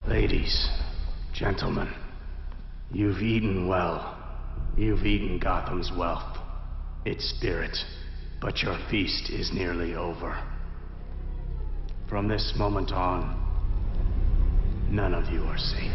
Ladies, gentlemen, you've eaten well. You've eaten Gotham's wealth, its spirit, but your feast is nearly over. From this moment on, none of you are safe.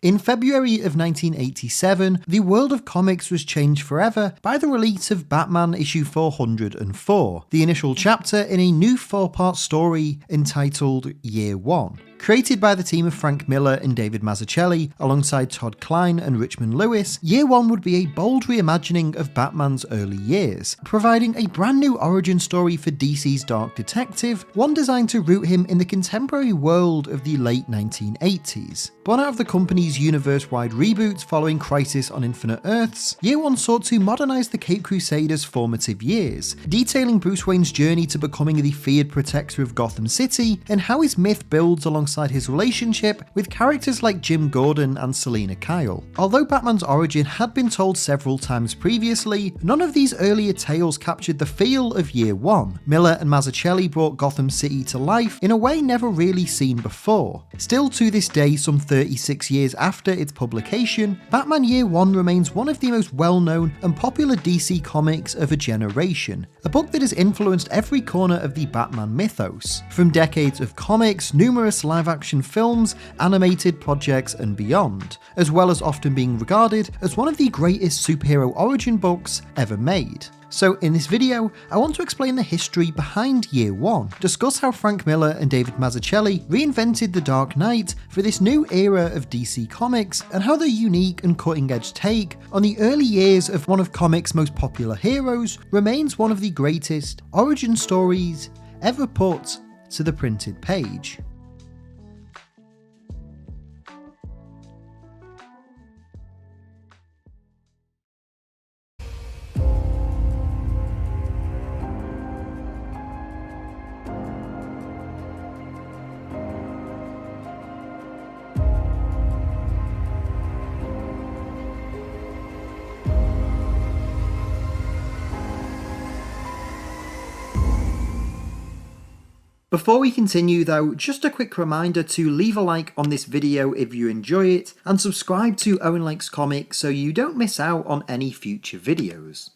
In February of 1987, the world of comics was changed forever by the release of Batman issue 404, the initial chapter in a new 4-part story entitled Year One. Created by the team of Frank Miller and David Mazzucchelli, alongside Todd Klein and Richmond Lewis, Year One would be a bold reimagining of Batman's early years, providing a brand new origin story for DC's Dark Detective, one designed to root him in the contemporary world of the late 1980s. Born out of the company's universe-wide reboot following Crisis on Infinite Earths, Year One sought to modernise the Caped Crusaders' formative years, detailing Bruce Wayne's journey to becoming the feared protector of Gotham City, and how his myth builds alongside his relationship with characters like Jim Gordon and Selina Kyle. Although Batman's origin had been told several times previously, none of these earlier tales captured the feel of Year One. Miller and Mazzucchelli brought Gotham City to life in a way never really seen before. Still to this day, some 36 years after its publication, Batman Year One remains one of the most well-known and popular DC comics of a generation, a book that has influenced every corner of the Batman mythos. From decades of comics, numerous live-action films, animated projects and beyond, as well as often being regarded as one of the greatest superhero origin books ever made. So in this video, I want to explain the history behind Year One, discuss how Frank Miller and David Mazzucchelli reinvented the Dark Knight for this new era of DC Comics, and how their unique and cutting-edge take on the early years of one of comics' most popular heroes remains one of the greatest origin stories ever put to the printed page. Before we continue though, just a quick reminder to leave a like on this video if you enjoy it, and subscribe to Owen Likes Comics so you don't miss out on any future videos.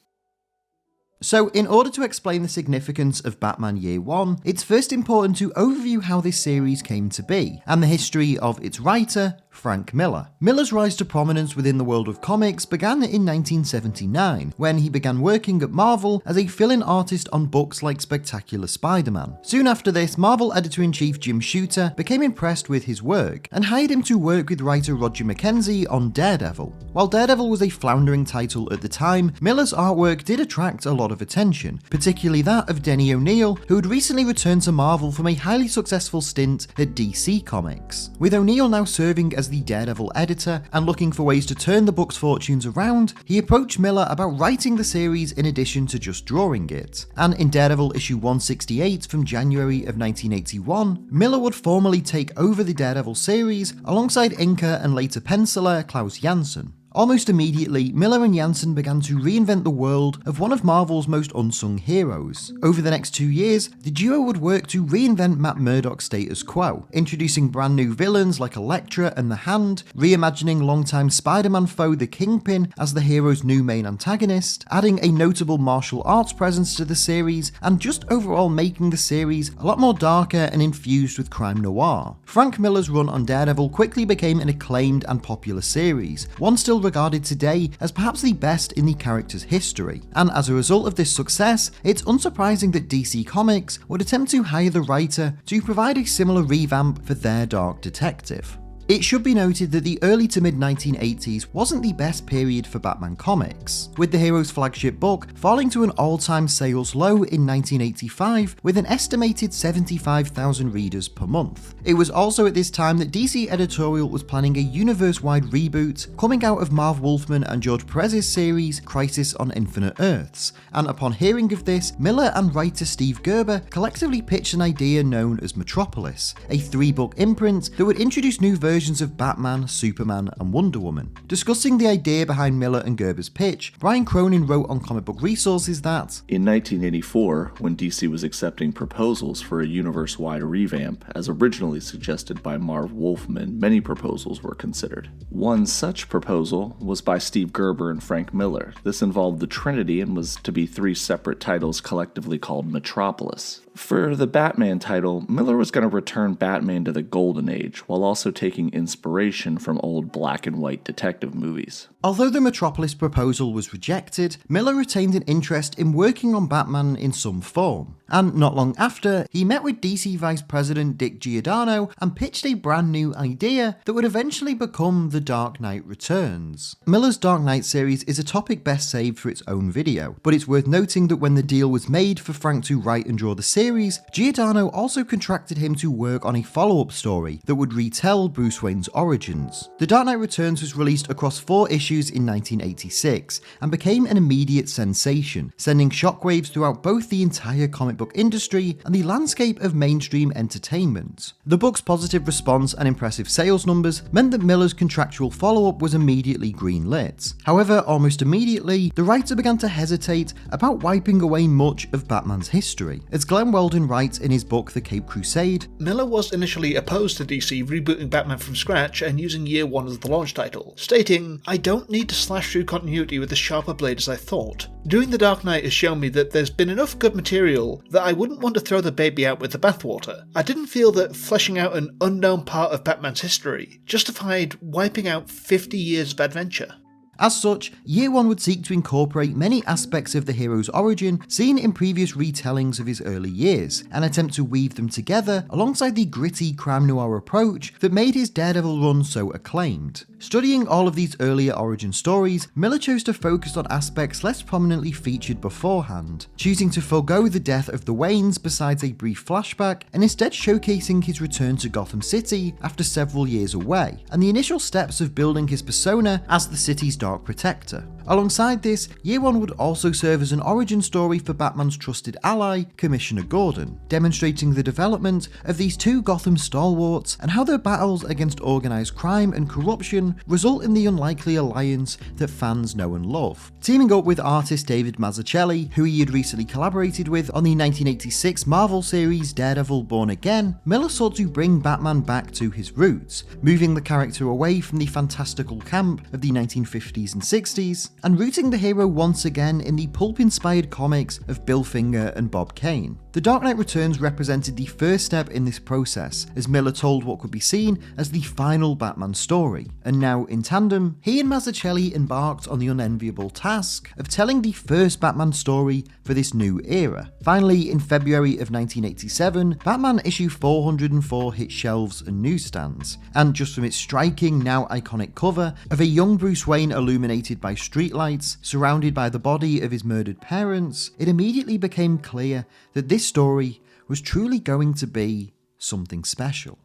So in order to explain the significance of Batman Year One, it's first important to overview how this series came to be, and the history of its writer, Frank Miller. Miller's rise to prominence within the world of comics began in 1979, when he began working at Marvel as a fill-in artist on books like Spectacular Spider-Man. Soon after this, Marvel editor-in-chief Jim Shooter became impressed with his work, and hired him to work with writer Roger McKenzie on Daredevil. While Daredevil was a floundering title at the time, Miller's artwork did attract a lot of attention, particularly that of Denny O'Neil, who had recently returned to Marvel from a highly successful stint at DC Comics. With O'Neil now serving as the Daredevil editor and looking for ways to turn the book's fortunes around, he approached Miller about writing the series in addition to just drawing it. And in Daredevil issue 168 from January of 1981, Miller would formally take over the Daredevil series alongside inker and later penciler Klaus Janson. Almost immediately, Miller and Janson began to reinvent the world of one of Marvel's most unsung heroes. Over the next 2 years, the duo would work to reinvent Matt Murdock's status quo, introducing brand new villains like Elektra and the Hand, reimagining longtime Spider-Man foe the Kingpin as the hero's new main antagonist, adding a notable martial arts presence to the series, and just overall making the series a lot more darker and infused with crime noir. Frank Miller's run on Daredevil quickly became an acclaimed and popular series, one still regarded today as perhaps the best in the character's history. And as a result of this success, it's unsurprising that DC Comics would attempt to hire the writer to provide a similar revamp for their Dark Detective. It should be noted that the early to mid 1980s wasn't the best period for Batman comics, with the hero's flagship book falling to an all-time sales low in 1985 with an estimated 75,000 readers per month. It was also at this time that DC editorial was planning a universe-wide reboot coming out of Marv Wolfman and George Perez's series Crisis on Infinite Earths, and upon hearing of this, Miller and writer Steve Gerber collectively pitched an idea known as Metropolis, a 3-book imprint that would introduce new versions versions of Batman, Superman, and Wonder Woman. Discussing the idea behind Miller and Gerber's pitch, Brian Cronin wrote on Comic Book Resources that, in 1984, when DC was accepting proposals for a universe-wide revamp, as originally suggested by Marv Wolfman, many proposals were considered. One such proposal was by Steve Gerber and Frank Miller. This involved the Trinity and was to be 3 separate titles collectively called Metropolis. For the Batman title, Miller was going to return Batman to the Golden Age, while also taking inspiration from old black and white detective movies. Although the Metropolis proposal was rejected, Miller retained an interest in working on Batman in some form. And not long after, he met with DC Vice President Dick Giordano and pitched a brand new idea that would eventually become The Dark Knight Returns. Miller's Dark Knight series is a topic best saved for its own video, but it's worth noting that when the deal was made for Frank to write and draw the series, Giordano also contracted him to work on a follow-up story that would retell Bruce Wayne's origins. The Dark Knight Returns was released across 4 issues in 1986 and became an immediate sensation, sending shockwaves throughout both the entire comic book industry and the landscape of mainstream entertainment. The book's positive response and impressive sales numbers meant that Miller's contractual follow-up was immediately greenlit. However, almost immediately, the writer began to hesitate about wiping away much of Batman's history. As Glen Weldon writes in his book The Caped Crusade, Miller was initially opposed to DC rebooting Batman from scratch and using Year One as the launch title, stating, "I don't need to slash through continuity with a sharper blade as I thought. Doing The Dark Knight has shown me that there's been enough good material that I wouldn't want to throw the baby out with the bathwater. I didn't feel that fleshing out an unknown part of Batman's history justified wiping out 50 years of adventure." As such, Year One would seek to incorporate many aspects of the hero's origin seen in previous retellings of his early years, and attempt to weave them together alongside the gritty crime noir approach that made his Daredevil run so acclaimed. Studying all of these earlier origin stories, Miller chose to focus on aspects less prominently featured beforehand, choosing to forego the death of the Waynes besides a brief flashback, and instead showcasing his return to Gotham City after several years away, and the initial steps of building his persona as the city's Dark Protector. Alongside this, Year One would also serve as an origin story for Batman's trusted ally, Commissioner Gordon, demonstrating the development of these 2 Gotham stalwarts and how their battles against organised crime and corruption result in the unlikely alliance that fans know and love. Teaming up with artist David Mazzucchelli, who he had recently collaborated with on the 1986 Marvel series Daredevil Born Again, Miller sought to bring Batman back to his roots, moving the character away from the fantastical camp of the 1950s and 60s, and rooting the hero once again in the pulp-inspired comics of Bill Finger and Bob Kane. The Dark Knight Returns represented the first step in this process, as Miller told what could be seen as the final Batman story, and now in tandem, he and Mazzucchelli embarked on the unenviable task of telling the first Batman story for this new era. Finally, in February of 1987, Batman issue 404 hit shelves and newsstands, and just from its striking, now iconic cover of a young Bruce Wayne illuminated by streetlights, surrounded by the body of his murdered parents, it immediately became clear that this story was truly going to be something special.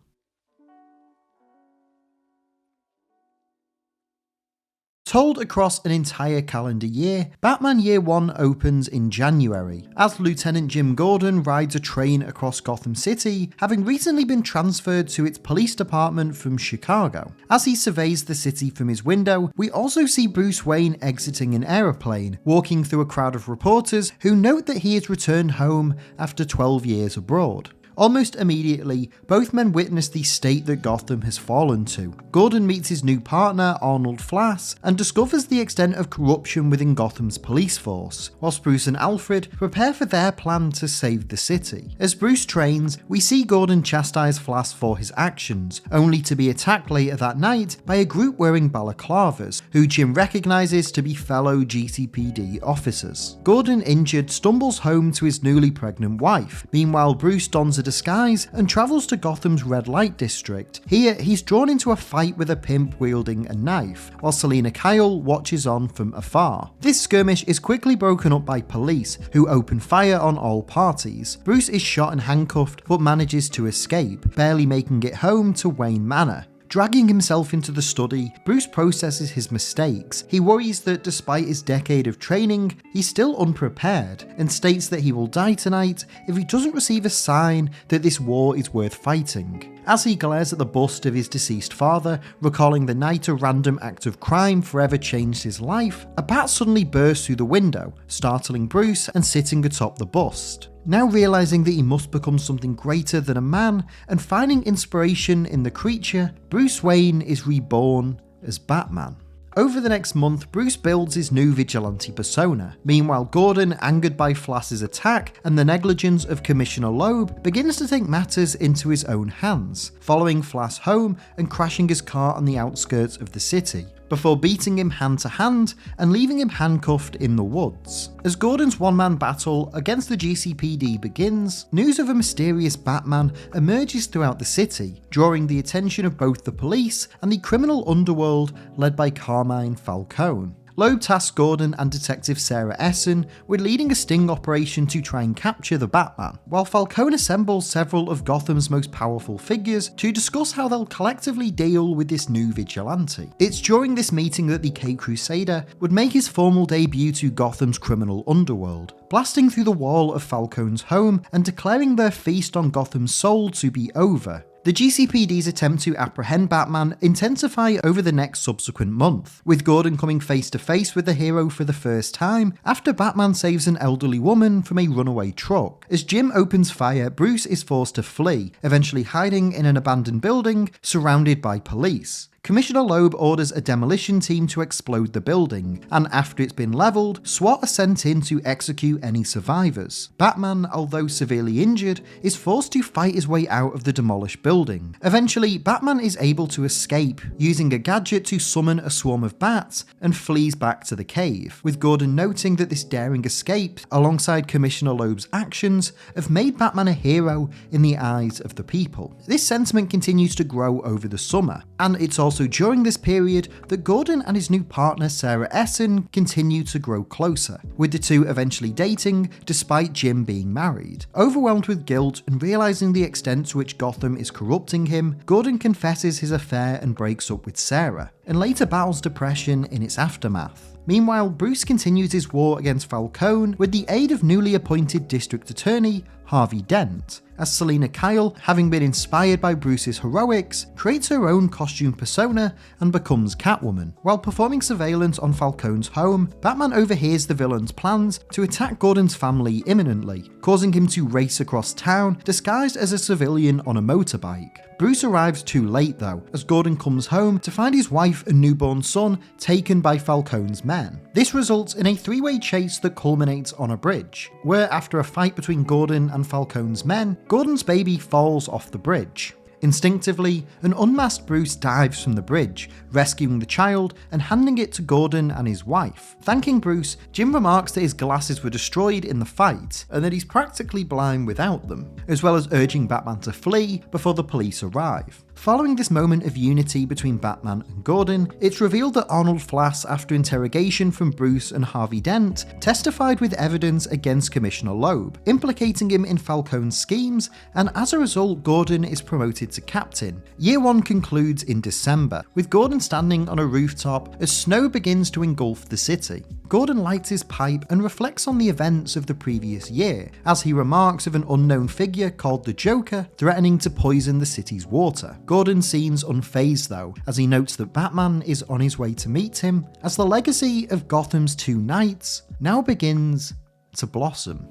Told across an entire calendar year, Batman Year One opens in January, as Lieutenant Jim Gordon rides a train across Gotham City, having recently been transferred to its police department from Chicago. As he surveys the city from his window, we also see Bruce Wayne exiting an aeroplane, walking through a crowd of reporters who note that he has returned home after 12 years abroad. Almost immediately, both men witness the state that Gotham has fallen to. Gordon meets his new partner, Arnold Flass, and discovers the extent of corruption within Gotham's police force, whilst Bruce and Alfred prepare for their plan to save the city. As Bruce trains, we see Gordon chastise Flass for his actions, only to be attacked later that night by a group wearing balaclavas, who Jim recognises to be fellow GCPD officers. Gordon, injured, stumbles home to his newly pregnant wife. Meanwhile, Bruce dons a disguise and travels to Gotham's red light district. Here, he's drawn into a fight with a pimp wielding a knife, while Selina Kyle watches on from afar. This skirmish is quickly broken up by police, who open fire on all parties. Bruce is shot and handcuffed, but manages to escape, barely making it home to Wayne Manor. Dragging himself into the study, Bruce processes his mistakes. He worries that despite his decade of training, he's still unprepared, and states that he will die tonight if he doesn't receive a sign that this war is worth fighting. As he glares at the bust of his deceased father, recalling the night a random act of crime forever changed his life, a bat suddenly bursts through the window, startling Bruce and sitting atop the bust. Now realising that he must become something greater than a man and finding inspiration in the creature, Bruce Wayne is reborn as Batman. Over the next month, Bruce builds his new vigilante persona. Meanwhile, Gordon, angered by Flass's attack and the negligence of Commissioner Loeb, begins to take matters into his own hands, following Flass home and crashing his car on the outskirts of the city, before beating him hand to hand and leaving him handcuffed in the woods. As Gordon's one-man battle against the GCPD begins, news of a mysterious Batman emerges throughout the city, drawing the attention of both the police and the criminal underworld led by Carmine Falcone. Loeb tasks Gordon and Detective Sarah Essen with leading a sting operation to try and capture the Batman, while Falcone assembles several of Gotham's most powerful figures to discuss how they'll collectively deal with this new vigilante. It's during this meeting that the Caped Crusader would make his formal debut to Gotham's criminal underworld, blasting through the wall of Falcone's home and declaring their feast on Gotham's soul to be over. The GCPD's attempt to apprehend Batman intensify over the next subsequent month, with Gordon coming face to face with the hero for the first time after Batman saves an elderly woman from a runaway truck. As Jim opens fire, Bruce is forced to flee, eventually hiding in an abandoned building surrounded by police. Commissioner Loeb orders a demolition team to explode the building, and after it's been levelled, SWAT are sent in to execute any survivors. Batman, although severely injured, is forced to fight his way out of the demolished building. Eventually, Batman is able to escape, using a gadget to summon a swarm of bats, and flees back to the cave, with Gordon noting that this daring escape, alongside Commissioner Loeb's actions, have made Batman a hero in the eyes of the people. This sentiment continues to grow over the summer, and it's also during this period that Gordon and his new partner Sarah Essen continue to grow closer, with the two eventually dating despite Jim being married. Overwhelmed with guilt and realising the extent to which Gotham is corrupting him, Gordon confesses his affair and breaks up with Sarah, and later battles depression in its aftermath. Meanwhile, Bruce continues his war against Falcone with the aid of newly appointed District Attorney Harvey Dent, as Selina Kyle, having been inspired by Bruce's heroics, creates her own costume persona and becomes Catwoman. While performing surveillance on Falcone's home, Batman overhears the villain's plans to attack Gordon's family imminently, causing him to race across town disguised as a civilian on a motorbike. Bruce arrives too late though, as Gordon comes home to find his wife and newborn son taken by Falcone's men. This results in a three-way chase that culminates on a bridge, where after a fight between Gordon and Falcone's men, Gordon's baby falls off the bridge. Instinctively, an unmasked Bruce dives from the bridge, rescuing the child and handing it to Gordon and his wife. Thanking Bruce, Jim remarks that his glasses were destroyed in the fight and that he's practically blind without them, as well as urging Batman to flee before the police arrive. Following this moment of unity between Batman and Gordon, it's revealed that Arnold Flass, after interrogation from Bruce and Harvey Dent, testified with evidence against Commissioner Loeb, implicating him in Falcone's schemes, and as a result, Gordon is promoted to captain. Year 1 concludes in December, with Gordon standing on a rooftop as snow begins to engulf the city. Gordon lights his pipe and reflects on the events of the previous year, as he remarks of an unknown figure called the Joker threatening to poison the city's water. Gordon seems unfazed though, as he notes that Batman is on his way to meet him, as the legacy of Gotham's two knights now begins to blossom.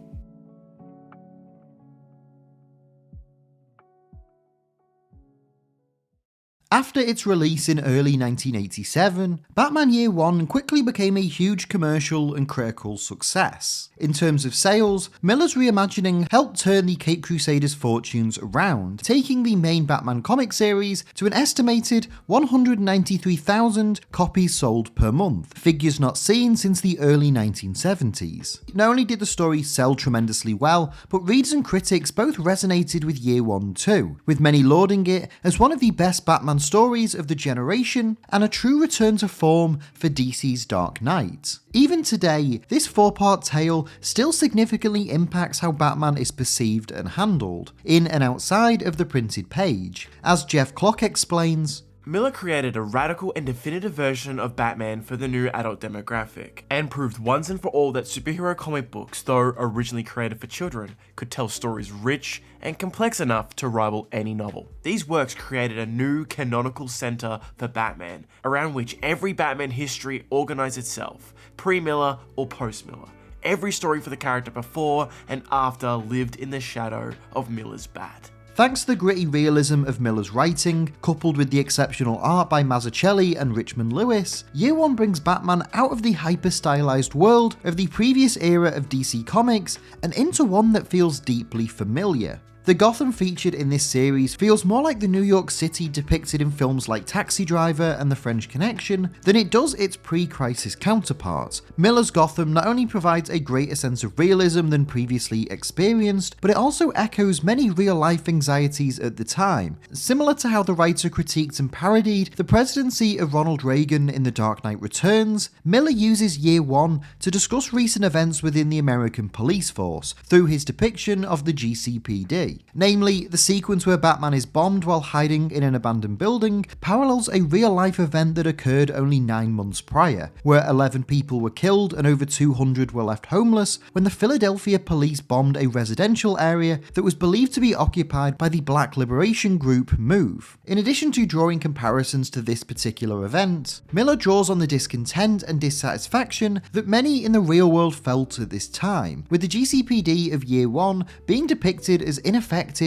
After its release in early 1987, Batman Year 1 quickly became a huge commercial and critical success. In terms of sales, Miller's reimagining helped turn the Caped Crusader's fortunes around, taking the main Batman comic series to an estimated 193,000 copies sold per month, figures not seen since the early 1970s. Not only did the story sell tremendously well, but readers and critics both resonated with Year 1 too, with many lauding it as one of the best Batman stories of the generation and a true return to form for DC's Dark Knight. Even today, this 4-part tale still significantly impacts how Batman is perceived and handled, in and outside of the printed page. As Geoff Klock explains, Miller created a radical and definitive version of Batman for the new adult demographic, and proved once and for all that superhero comic books, though originally created for children, could tell stories rich and complex enough to rival any novel. These works created a new canonical center for Batman, around which every Batman history organized itself, pre-Miller or post-Miller. Every story for the character before and after lived in the shadow of Miller's Bat. Thanks to the gritty realism of Miller's writing, coupled with the exceptional art by Mazzucchelli and Richmond Lewis, Year One brings Batman out of the hyper-stylized world of the previous era of DC Comics and into one that feels deeply familiar. The Gotham featured in this series feels more like the New York City depicted in films like Taxi Driver and The French Connection than it does its pre-crisis counterparts. Miller's Gotham not only provides a greater sense of realism than previously experienced, but it also echoes many real-life anxieties at the time. Similar to how the writer critiqued and parodied the presidency of Ronald Reagan in The Dark Knight Returns, Miller uses Year One to discuss recent events within the American police force through his depiction of the GCPD. Namely, the sequence where Batman is bombed while hiding in an abandoned building parallels a real-life event that occurred only 9 months prior, where 11 people were killed and over 200 were left homeless when the Philadelphia police bombed a residential area that was believed to be occupied by the Black liberation group MOVE. In addition to drawing comparisons to this particular event, Miller draws on the discontent and dissatisfaction that many in the real world felt at this time, with the GCPD of Year One being depicted as ineffective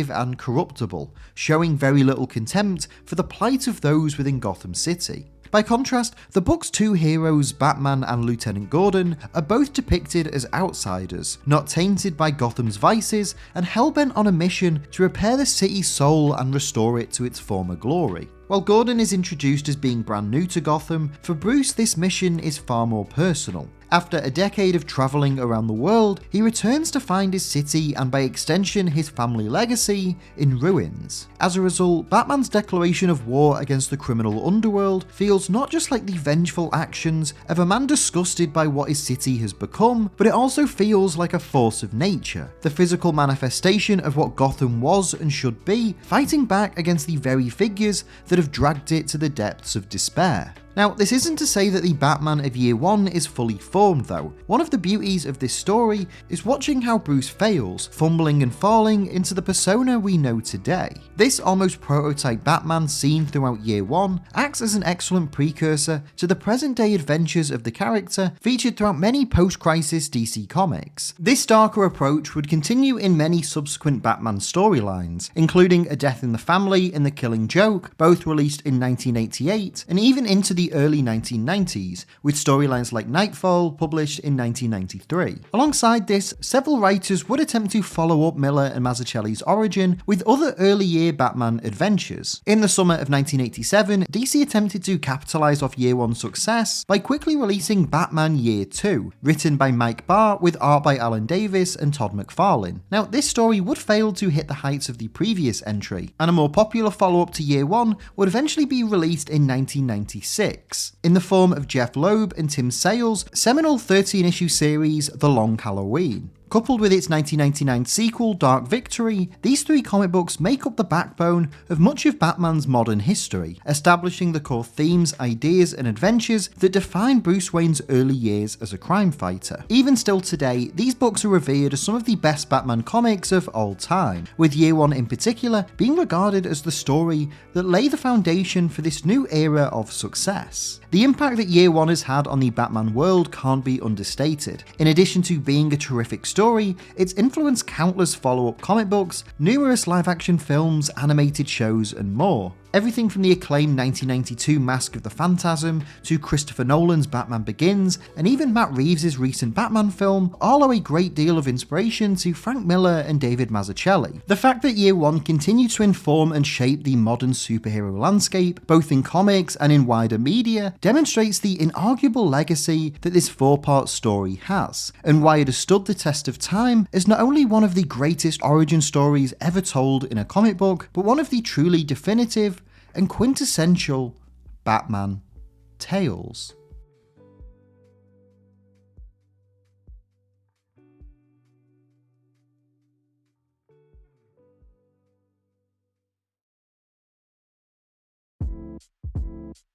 and corruptible, showing very little contempt for the plight of those within Gotham City. By contrast, the book's two heroes, Batman and Lieutenant Gordon, are both depicted as outsiders, not tainted by Gotham's vices, and hellbent on a mission to repair the city's soul and restore it to its former glory. While Gordon is introduced as being brand new to Gotham, for Bruce this mission is far more personal. After a decade of travelling around the world, he returns to find his city and by extension his family legacy in ruins. As a result, Batman's declaration of war against the criminal underworld feels not just like the vengeful actions of a man disgusted by what his city has become, but it also feels like a force of nature, the physical manifestation of what Gotham was and should be, fighting back against the very figures that have dragged it to the depths of despair. Now, this isn't to say that the Batman of Year One is fully formed though. One of the beauties of this story is watching how Bruce fails, fumbling and falling into the persona we know today. This almost prototype Batman seen throughout Year One acts as an excellent precursor to the present day adventures of the character featured throughout many post-crisis DC comics. This darker approach would continue in many subsequent Batman storylines, including A Death in the Family and The Killing Joke, both released in 1988, and even into the early 1990s, with storylines like Nightfall published in 1993. Alongside this, several writers would attempt to follow up Miller and Mazzucchelli's origin with other early year Batman adventures. In the summer of 1987, DC attempted to capitalise off Year One's success by quickly releasing Batman Year Two, written by Mike Barr with art by Alan Davis and Todd McFarlane. Now, this story would fail to hit the heights of the previous entry, and a more popular follow-up to Year One would eventually be released in 1996. In the form of Jeff Loeb and Tim Sale's seminal 13-issue series The Long Halloween. Coupled with its 1999 sequel, Dark Victory, these three comic books make up the backbone of much of Batman's modern history, establishing the core themes, ideas, and adventures that define Bruce Wayne's early years as a crime fighter. Even still today, these books are revered as some of the best Batman comics of all time, with Year One in particular being regarded as the story that lay the foundation for this new era of success. The impact that Year One has had on the Batman world can't be understated. In addition to being a terrific story, it's influenced countless follow-up comic books, numerous live-action films, animated shows, and more. Everything from the acclaimed 1992 Mask of the Phantasm to Christopher Nolan's Batman Begins, and even Matt Reeves' recent Batman film, all owe a great deal of inspiration to Frank Miller and David Mazzucchelli. The fact that Year One continued to inform and shape the modern superhero landscape, both in comics and in wider media, demonstrates the inarguable legacy that this four-part story has, and why it has stood the test of time as not only one of the greatest origin stories ever told in a comic book, but one of the truly definitive and quintessential Batman tales.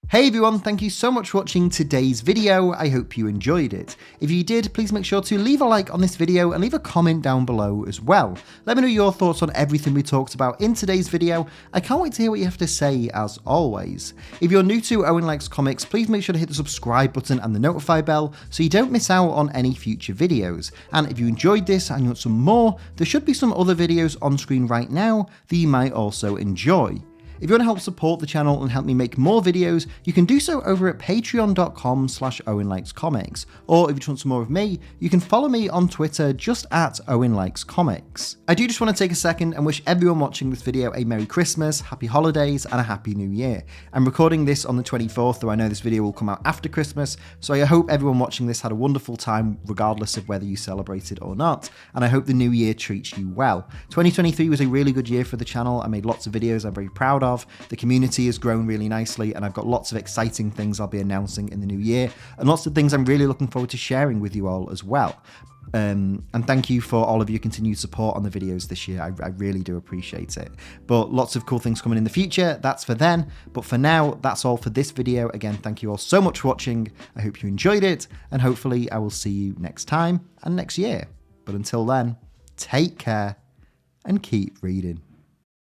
Hey everyone, thank you so much for watching today's video. I hope you enjoyed it. If you did, please make sure to leave a like on this video and leave a comment down below as well. Let me know your thoughts on everything we talked about in today's video. I can't wait to hear what you have to say as always. If you're new to Owen Likes Comics, please make sure to hit the subscribe button and the notify bell so you don't miss out on any future videos. And if you enjoyed this and you want some more, there should be some other videos on screen right now that you might also enjoy. If you want to help support the channel and help me make more videos, you can do so over at patreon.com/OwenLikesComics. Or if you want some more of me, you can follow me on Twitter just at Owen Likes Comics. I do just want to take a second and wish everyone watching this video a Merry Christmas, Happy Holidays, and a Happy New Year. I'm recording this on the 24th, though I know this video will come out after Christmas, so I hope everyone watching this had a wonderful time regardless of whether you celebrated or not, and I hope the new year treats you well. 2023 was a really good year for the channel. I made lots of videos I'm very proud of. The community has grown really nicely, and I've got lots of exciting things I'll be announcing in the new year, and lots of things I'm really looking forward to sharing with you all as well. And thank you for all of your continued support on the videos this year. I really do appreciate it. But lots of cool things coming in the future. That's for then. But for now, that's all for this video. Again, thank you all so much for watching. I hope you enjoyed it, and hopefully I will see you next time and next year. But until then, take care and keep reading.